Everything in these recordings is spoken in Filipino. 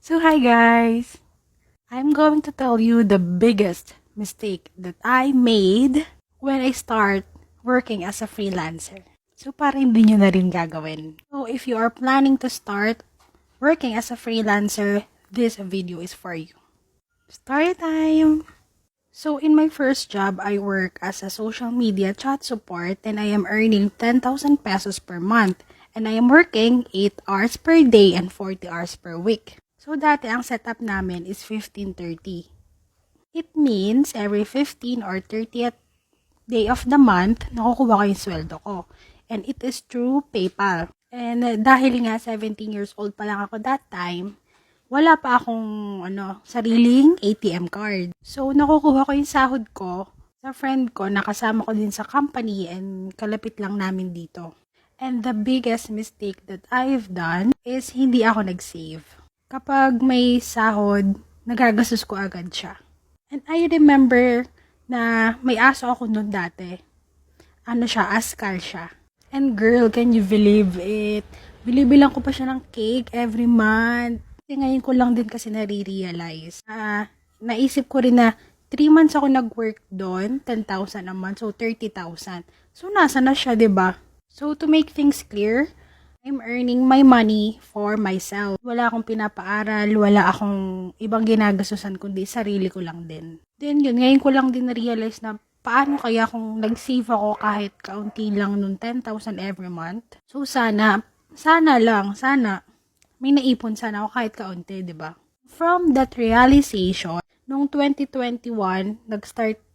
So hi guys! I'm going to tell you the biggest mistake that I made when I start working as a freelancer. So para hindi nyo na rin gagawin. So if you are planning to start working as a freelancer, this video is for you. Story time! So in my first job, I work as a social media chat support and I am earning 10,000 pesos per month. And I am working 8 hours per day and 40 hours per week. So dati ang setup namin is 15:30. It means every 15 or 30th day of the month, nakukuha ko yung sweldo ko. And it is through PayPal. And dahil nga 17 years old pa lang ako that time, wala pa akong sariling ATM card. So nakukuha ko yung sahod ko sa friend ko na kasama ko din sa company and kalapit lang namin dito. And the biggest mistake that I've done is hindi ako nag-save. Kapag may sahod, nagagastos ko agad siya. And I remember na may aso ako noon dati. Askal siya. And girl, can you believe it? Bili-bilang ko pa siya ng cake every month. Ngayon ko lang din kasi nare-realize. Naisip ko rin na 3 months ako nag-work doon, 10,000 a month, so 30,000. So nasa na siya, 'di ba? So, to make things clear, I'm earning my money for myself. Wala akong pinapaaral, wala akong ibang ginagastusan, kundi sarili ko lang din. Then yun, ngayon ko lang din na-realize na paano kaya kung nag-save ako kahit kaunti lang nung 10,000 every month. So, sana may naipon sana ako kahit kaunti, di ba? From that realization, nung 2021,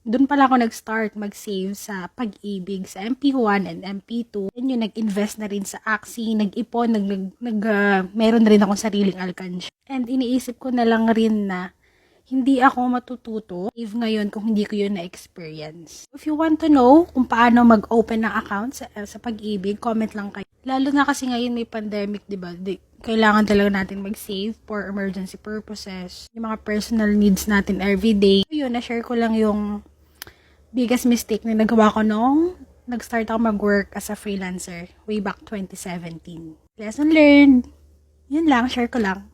doon pala ako nag-start mag-save sa Pag-ibig, sa MP1 and MP2. Then yun, nag-invest na rin sa Axie, nag-ipon, meron na rin akong sariling alkansya. And iniisip ko na lang rin na hindi ako matututo if ngayon kung hindi ko yun na-experience. If you want to know kung paano mag-open ng account sa Pag-ibig, comment lang kayo. Lalo na kasi ngayon may pandemic, diba? Kailangan talaga natin mag-save for emergency purposes. Yung mga personal needs natin everyday. Yun, na-share ko lang yung biggest mistake na nagawa ko nung nag-start ako mag-work as a freelancer way back 2017. Lesson learned! Yun lang, share ko lang.